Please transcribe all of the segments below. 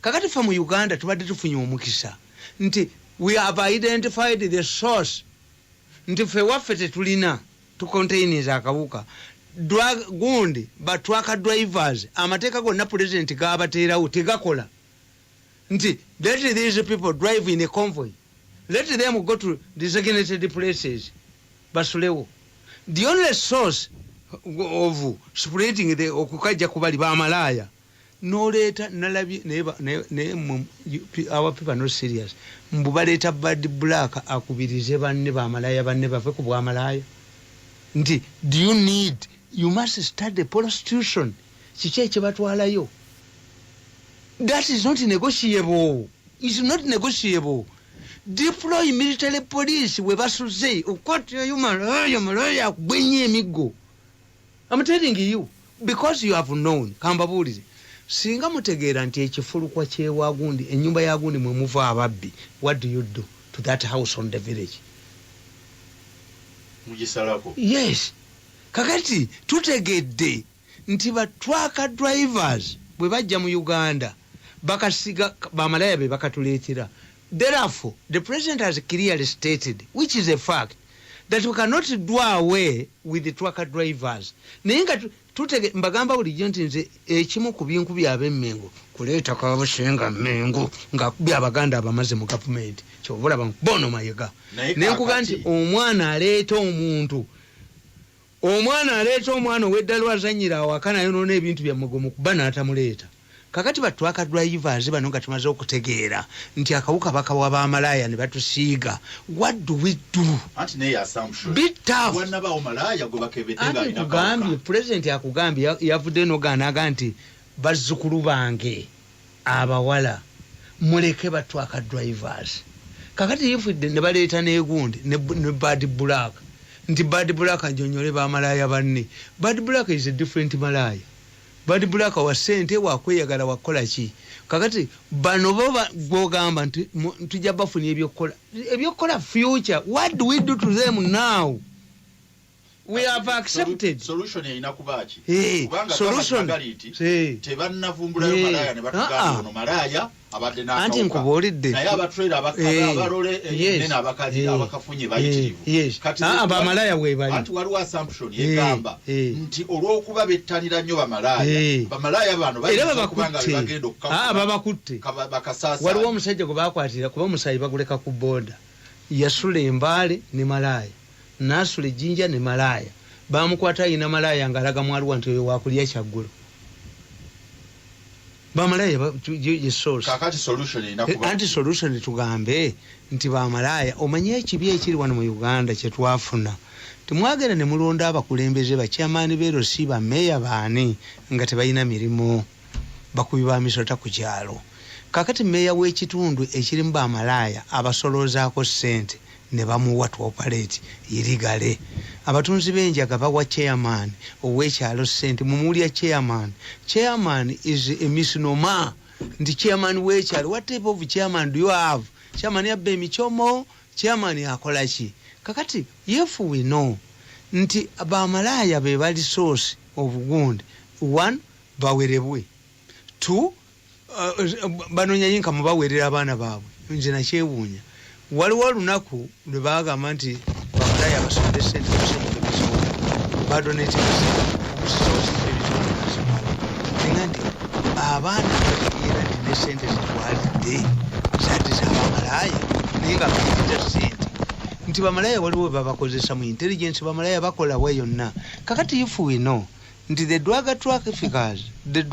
kakati fa mu Uganda tubadde tufunye omukisa nti we have identified the source nti fe waffe tetulina tucontainiza akawuka gundi batwaka drivers amateeka gonna president gabateerawo tegakola nti let these people drive in a convoy, let them go to designated places basulewo. The only source of spreading the okukaja kubali Bamalaya no later nalabi our people are not serious mbubaleta bad black akubirize banne Bamalaya banne bafe ku Bamalaya nti do you need, you must start the prostitution kicheche batwalayo. That is not negotiable. It's not negotiable. Deploy military police we basuze ukwatira Malaya gwenye emigo. I'm telling you because you have known kamba bulize singa mutegeera nti ekifulu kwa kyewa gundi enyumba ya gundi mwe muva ababbi, what do you do to that house on the village? Mujisalako. Yes, kakati tutegedde nti batwaka drivers bwe bajja mu Uganda bakasiga Bamalaya be bakatuleetera. Therefore the president has clearly stated, which is a fact, that we cannot do away with the trucker drivers. Nenga tutege mbagamba buli jonti nze ekimu ku binku by'abemmengo kuleeta kabusenga mengo nga by'Abaganda abamaze mu government kyobula bono mayega nenkuga nti omwana aleeta omuntu omwana ow'eddala wazanyira awakana yonoona ebintu bya mugomo kuba n'atamuleeta. Kakati batwaka drivers bano nga tumaze okutegeera nti akawuka bakawa Bamalaya ne batusiiga. What do we do? Anti ne assumption. Bit tough. Wana ba Bamalaya go bakebetenga ina kugambye president yakugambye yavudde n'ogaanaga nti bazzukulu bange abawala muleke batwaka drivers. Kakati yifudde ne baleeta n'egundi ne bad black nti bad black anjonyole Bamalaya banne. Bad black is a different Malaya. Bad black wa Sente wakweyagala wakola ki. Kakati bano baba gogamba nti tujja bafuni ebyokola future. What do we do to them now? We have accepted. Solution inakubachi. Solution. Tebannavumbula yo Malaya ne batugamba ono Malaya abadde na anti nkubolidde naye abatrade abalole nena abakazi abakafunye bayitirivu kati Bamalaya we bali anti waliwo assumption yegamba nti olw'okuba bettanira nnyo Bamalaya bano bayinza bagenda babakutte bakasasa. Waliwo omusajja gwe bakwatira kuba omusayi baguleka ku boda yasula embaale ne Malaya nasula ejjinja ne Malaya bamukwata ina Malaya ngalaga mwaliwo nti oyo wakulya kyaggulo. Bamalaya source. Kakati solution inakuba. Anti solution tugambe nti Bamalaya omanye ekibi ekiri wano mu Uganda kye twafuna. Tumwagera ne mulonda abakulembeze ba chairman bero si ba meya baani nga tebalina mirimu bakubi ba misota ku kyalo. Kakati meya w'ekitundu ekiri mu Bamalaya abasolozaako ssente ne bamuwa to operate irigale. Abatunzi b'enjaga bawa chairman ow'ekyalo ssente mumulya chairman is a misnomer. Ndi chairman w'ekyalo, what type of chairman do you have? Chairman yabba emichomo, chairman akola ki? Kakati if we know nti Bamalaya be bali source of gundi, one bawerebwe, two banonya yinka mubawerera abaana baabwe nze nakyewuunya. Waliwo olunaku lwe baagamba nti Bamalaya basonde ssente badonate nga nti abaana bategeera nti ne ssente zitwalidde zati za Bamalaya naye nga bayitira ssente nti Bamalaya waliwo babakozesa mu intelligence. Bamalaya bakola we yonna. Kakati if we know nti the drug traffickers, the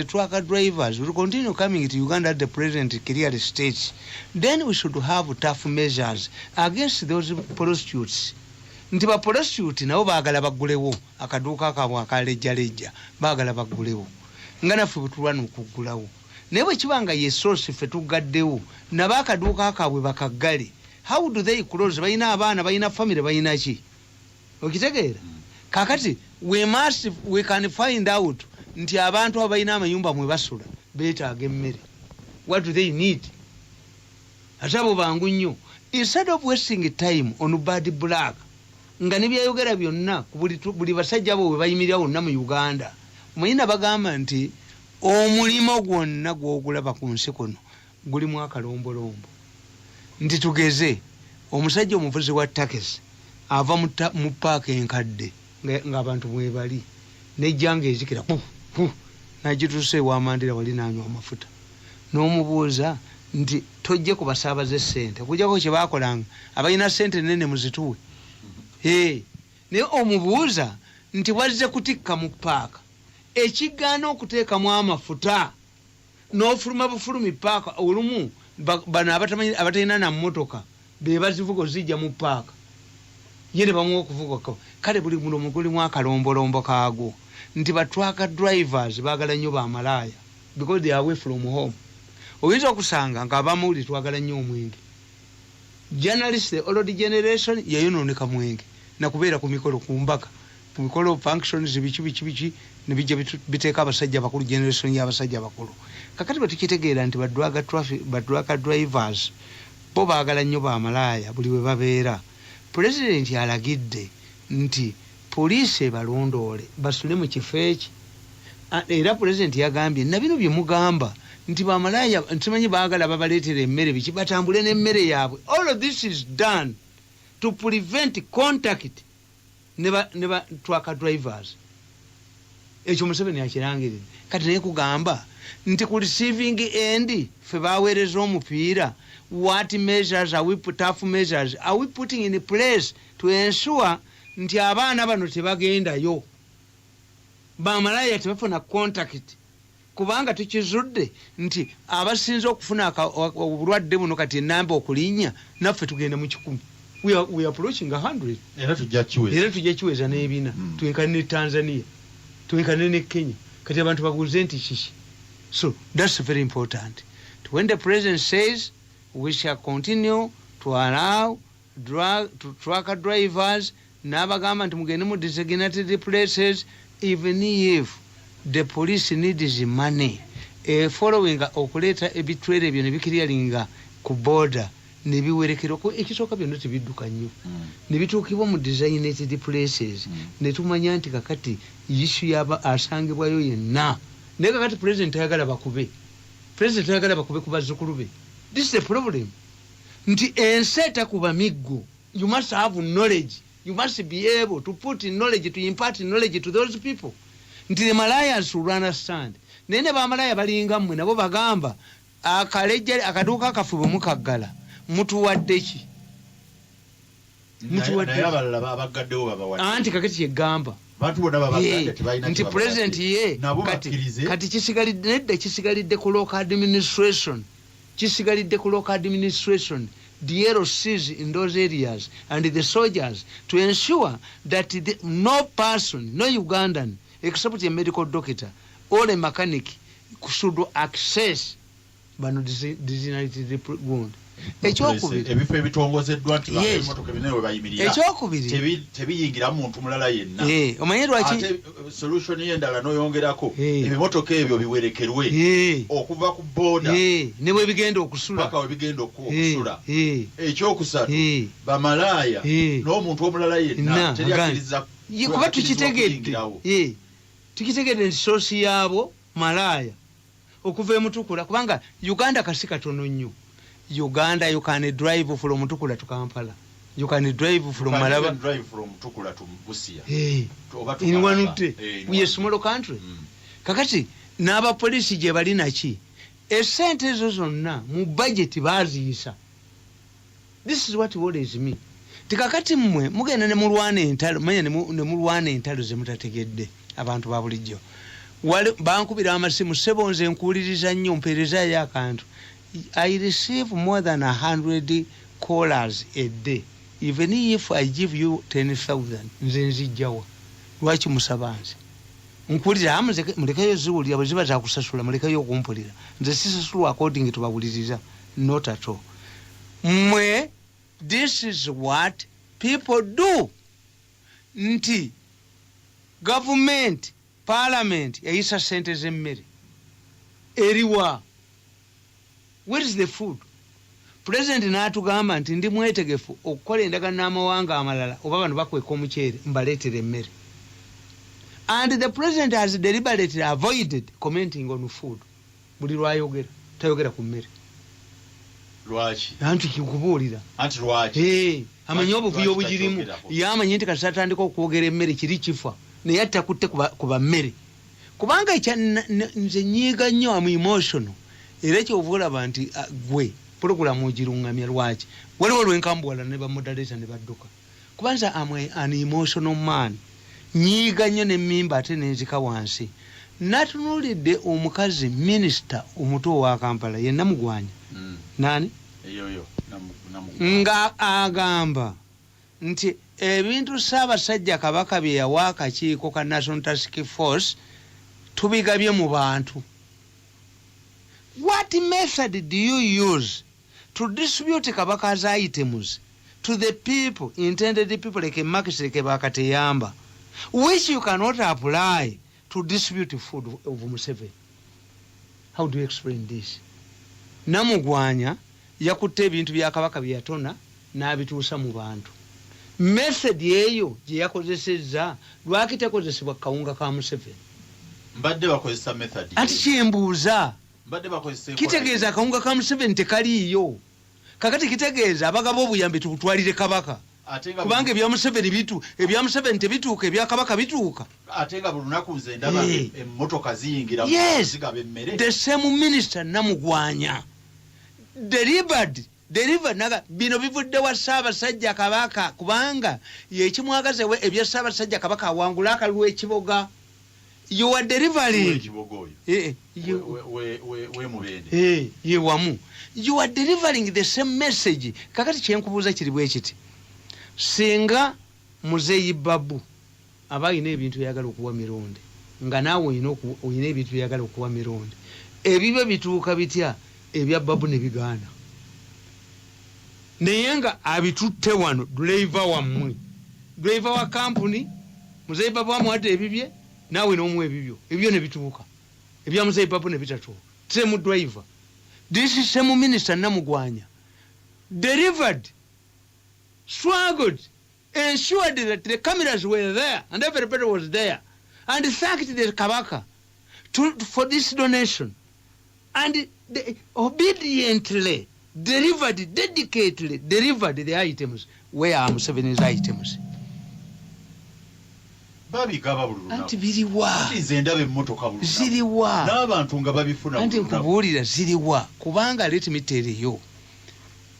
trucker drivers will continue coming to Uganda at the present clearly stage, then we should have tough measures against those prostitutes. Nti ba prostitute nabo baagala baggulewo akaduuka kaabwe akalejjalejja baagala baggulewo nga naffe bwe tulwana okuggulawo. Naye bwe kiba nga ye source ffe tuggaddewo nabo akaduuka kaabwe bakaggale, how do they close? Balina abaana, balina family, balina ki? Okitegeera? Kakati we can find out nti abantu abalina amayumba mwe basula beetaaga emmere. What do they need? Ate abo bangu nnyo. Instead of wasting time on bad black nga ne byayogera byonna buli basajja abo we bayimirira wonna mu Uganda muyina bagamba nti omulimo gwonna gw'ogulaba ku nsi kuno gulimu akalombolombo. Nti tugeze omusajja omuvuzi wa takisi ava mu paaka enkadde ng'abantu mwebali nejjanga ezikira nagituuse ewamandira wali nanywa amafuta n'omubuuza nti tojje kubasaabaza sente okujjako kye baakolanga abalina sente nene muzituwe. Naye omubuuza nti wazze kutikka mu paaka ekigaana okuteekamu amafuta n'ofuluma bufulumi paaka olumu bano abatalina na mmotoka be bazivuga ozijja mu paaka ye ne bamuwa okuvuga. Kale buli mulomo gulimu akalombolombo kaagwo nti batwaka drivers baagala nnyo Bamalaya because they are away from home. Oyinza okusanga ng'Abamuli twagala nnyo omwenge. Journalist the old generation yayonooneka mwenge nakubeera ku mikolo ku mbaga ku mikolo functions biki ne bijja biteeka abasajja bakulu generation y'abasajja bakulu. Kakati batukitegeera nti badwaga drivers bo baagala nnyo Bamalaya buli we babeera. President alagidde nti poliisi balondoole basule mu kifo eki. Era president yagambye nabino bye mugamba nti Bamalaya ntimanyi baagala babaleetera emmere biki batambule n'emmere yaabwe. All of this is done to prevent contact ne ba truck drivers. Ekyo Museveni akirangiridde. Kati naye kugamba nti ku receiving end fe baweereza omupiira. What measures are we tough measures are we putting in place to ensure nti abaana bano tebagendayo Bamalaya tebafuna contact kubanga tukizudde nti abasinze okufuna obulwadde buno kati enamba okulinnya naffe tugenda mu 10. We are approaching 100. Era tujja kiweza n'ebina twenkane ne Tanzania twenkane ne Kenya kati abantu baguze nti kiki. So that's very important. When the president says we shall continue to allow truck drivers n'abagamba nti mugende mu designated places even if the police needs money following okuleeta ebitwere ebyo ne bikirialinga ku border ne biwerekera ko ekisooka byonna tebidduka nnyo ne bituukibwa mu designated places ne tumanya nti kakati issue yaba asangibwayo yenna naye kakati president ayagala bakube ku bazzukulu be. This is the problem. Nti enseta kuba miggo. You must have knowledge. You must be able to put in knowledge, to impart knowledge to those people. Nti the Malayas will understand. Nene Bamalaya balinga mmwe nabo bagamba akalejja akaduuka akafubo mukaggala mutuwadde ki? Anti kakati ye Gamba. Nti president ye kati kisigalidde ku local administration. The LOCs in those areas and the soldiers to ensure that no person, no Ugandan, except a medical doctor or a mechanic, should access bano designated wound. Ebifo ebitongozeddwa nti bamotoka binene bayimiriya tebiyingira muntu mulala yenna. Omanyi lwaki solution y'endala n'oyongerako ebimotoka ebyo biwerekerwe okuva ku border ne bwe bigenda okusula paka we bigenda okusula. Ekyokusatu Bamalaya n'omuntu omulala yenna teriyakiriza kuba tukitegedde nti sosi yaabo Malaya okuva emutukula kubanga Uganda kasi katono nnyo. Uganda, you can drive from Mutukula to Kampala. You can drive from Malaba. You can drive from Mutukula to Busia. In one day, we are a small country. Kakati, naba police je balina ki. Esente zo zonna mu budget baziyisa. This is what worries me. Tikakati mmwe mugenda ne mulwana entalo, manya ne mulwana entalo ze mutategedde abantu ba bulijjo. Bankubira amasimu sebonze nkuuliriza nnyo mpereza y'akantu. I receive more than 100 callers a day. Even if I give you 10,000, nze nzijjawa. Lwaki musabanze? Nkuuliriza mulekayo ziwulira bwe ziba za kusasula mulekayo okumpulira. Nze sisasulwa according to bawuliriza. Not at all. Mwe, this is what people do. Nti government, parliament yayisa sente z'emmere. Eriwa. Where is the food? President n'atugamba nti ndi mwetegefu okukola endagaano n'amawanga amalala oba bano bakweka omuceere mbaleetere emmere. And the president has deliberately avoided commenting on food. Buli lwayogera tayogera ku mmere. Lwaki? Anti kikubuulira. Anti lwaki? Amanyi obuvuyo obugirimu. Yamanyi nti kasatandika okwogera emmere kiri kifa. Naye attakutte kuba mmere. Kubanga nze nyiiga nnyo amu emotional. Era kyovulaba nti gwe pulogulamu ogirungamya lwaki. Waliwo lwenkambuwala ne bamodaleta ne badduka. Kubanza an emotional man. Nyiiga nnyo n'emmimba ate nenzika wansi. Natunuulidde omukazi minisita omuto wa Kampala ye Namugwanya. Nani? Eyoyo nga agamba nti ebintu Ssaabasajja Kabaka bye yawa akakiiko ka National Task Force tubigabye mu bantu. What method do you use to distribute Kabaka's items to the people, intended people like Makisire Bakateyamba, which you cannot apply to distribute food of Museveni? How do you explain this? Namugwanya yakutte ebintu bya Kabaka bye yatona n'abituusa mu bantu. Method eyo gye yakozesezza lwaki tekozesebwa kawunga ka Museveni? Mbadde bakozesa method. Ati kyembuuza. Mbadde bakozesa kitegeeza akawunga ka Museveni tekaliiyo. Kakati kitegeeza abagaba obuyambi tukutwalire Kabaka. Kubanga ebya Museveni tebituuka, ebya Kabaka bituuka. Ate nga buli lunaku nze ndaba emmotoka ziyingira zigaba emmere. The same minister Namugwanya delivered naga bino bivudde wa Ssaabasajja Kabaka kubanga yekimwagazewe ebya Ssaabasajja Kabaka awangula akalwa ekiboga. You are delivering. Ye wamu. You are delivering the same message. Kakati kyenkubuuza kiri bwe kiti. Singa Muzeeyi Babu aba alina ebintu byagala okuwa mironde nga naawe olina ebintu byagala okuwa mironde, ebibe bituuka bitya ebya Babu ne bigaana? Naye nga abitutte wano driver wammwe, driver wa kampuni, Muzeeyi Babu amuwadde ebibye naawe n'omu ebibyo ne bituuka, ebya Muzeeyi Babu ne bitatuuka. Same driver. This is same minister Namugwanya delivered, struggled, ensured that the cameras were there and everybody was there, and thanked the Kabaka for this donation, and they obediently dedicatedly delivered the items. Where are Museveni's items? Anti biriwa ziriwa n'abantu nga babifuna anti nkubuulira ziriwa kubanga let me tell you,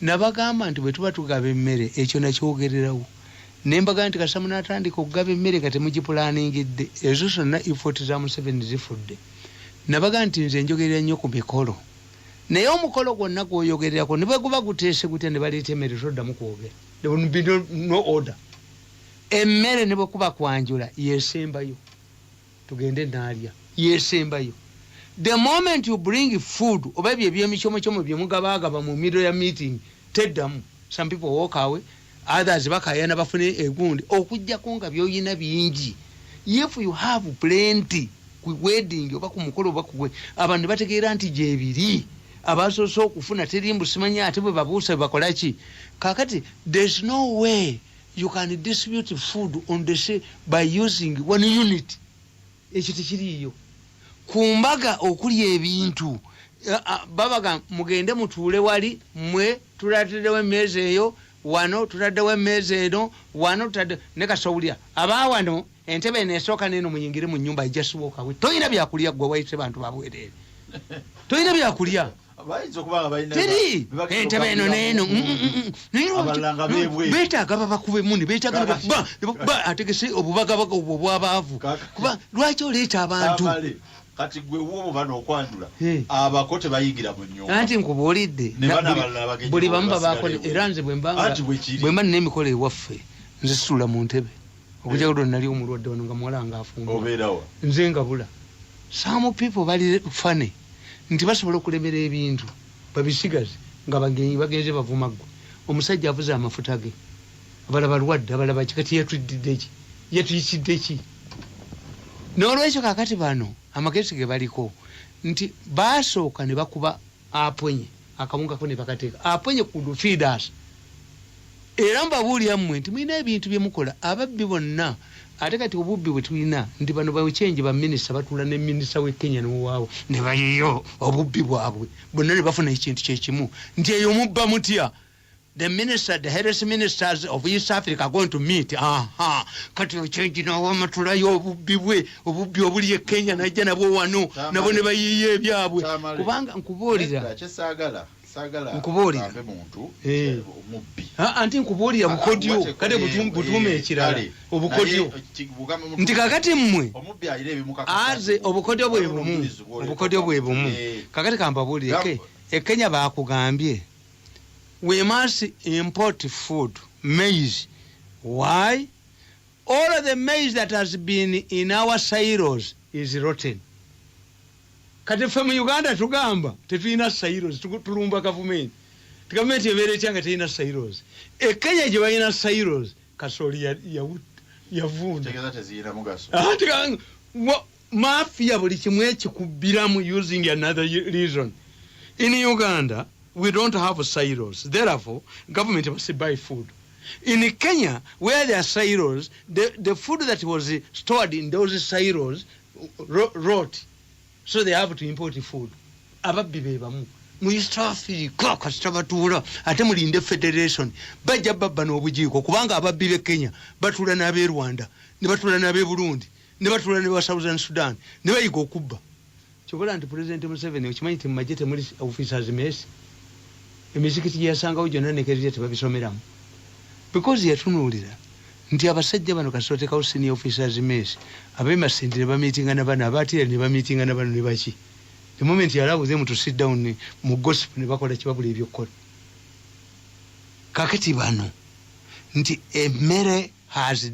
nabagamba nti bwe tuba tugaba emmere ekyo nakyogererawo nembaga nti Kasama n'atandika okugaba emmere nga temugipulaaningidde, ezo zonna effort za Museveni zifudde. Nabaga nti nze njogerera nnyo ku mikolo, naye omukolo gwonna gwoyogererako ne bwe guba guteese gutya ne baleeta emmere toddamu kwogera. There will be no order. Emmere ne bwe kuba kwanjula yesembayo tugende naalya yesembayo. The moment you bring food oba ebyo eby'emicomocomo bye mugabagaba mu middle ya meeting teddamu. Some people walk away, others bakayana bafune egundi okujjako nga byoyina bingi. If you have plenty ku wedding oba ku mukolo oba ku abantu ne bategeera nti gyebiri abasoose okufuna terimbu simanyi ate bwe babuusa bakolaki. Kakati there's no way you can distribute food on the sea by using one unit. Ekyo tekiriiyo. Kumbaga okulya ebintu babaga mugende mutuule wali mwe tulatiddewo emmeeza eyo wano tutaddewo emmeeza eno wano tutadde ne kasawulya aba wano entebe eno esooka neeno muyingire mu nnyumba ejjasiwokawe toyina byakulya gwe wayise bantu babwereere toyina byakulya teri entebe eno neeno beetaaga babakube muni beetaaga ategese obubagabaga obwo obwabaavu kuba lwaki oleeta abantu kati gwe wobo bano okwandula abako tebayigira mu nnyumba anti nkubuulidde buli bamu babakole era nze bwe mba nina emikolo ewaffe nze situla mu ntebe okujagudwa nali omulwadde wano nga muwala nga afumba nze ngabula. Some people bali fane nti basobola okulemera ebintu babisigaze nga bagenyi bagenze bavumaggwa. Omusajja avuze amafuta ge abala balwadde abala bakikati yatuyitidde ki n'olwekyo kakati bano amagezi ge baliko nti basooka ne bakuba aponye akawungako ne bakateeka aponye ku feeders. Era mbabuulira mmwe nti mulina ebintu bye mukola ababbi bonna ate kati obubbi bwe tulina nti bano bawechenji ba minisita batula ne minisita we Kenya n'owaawo ne bayiyo obubbi bwabwe bonna ne bafuna ekintu kyekimu nti eyo mubba mutya the health ministers of East Africa are going to meet kati ochenji n'owamatulayo obubbi obuli e Kenya najja nabwo wano nabo ne bayiyo ebyabwe kubanga nkubuulira nkubuulira anti nkubuulira bukodyo kale butume ekirala obukodyo nti kakati mmwe aze obukodyo bwe bumu kakati kambabuulireke e Kenya bakugambye we must import food, maize. Why? All of the maize that has been in our silos is rotten. Kati from Uganda to Gamba, tetulina silos, tulumba government. Government yebere changa tetulina silos. E Kenya gye balina silos, kasoli yavunda. Tegeza teziyina mugaso. Mafia buli kimu ekikubbiramu using another reason. In Uganda, we don't have silos. Therefore, government must buy food. In Kenya, where there are silos, the food that was stored in those silos rot. So they have to import food. Ababbi bebamu. Mu East Africa kasita batuula ate mulinde federation bajja babba n'obujiiko kubanga ababbi b'e Kenya batuula n'ab'e Rwanda ne batuula n'ab'e Burundi ne batuula ne ba Southern Sudan ne bayiga okubba. Kyokola nti President Museveni okimanyi nti mu magye temuli officers mess. Emizikiti gye yasangawo gyonna nekezya tebabisomeramu because yatunuulira nti abasajja bano kasotekawo senior officers mess abemasindi ne bamiitinga na bano abaatira ne bamiitinga na bano ne baki the moment yalabo them to sit down mu gossip ne bakola kibabula ebyokukola kakati bano nti emmere has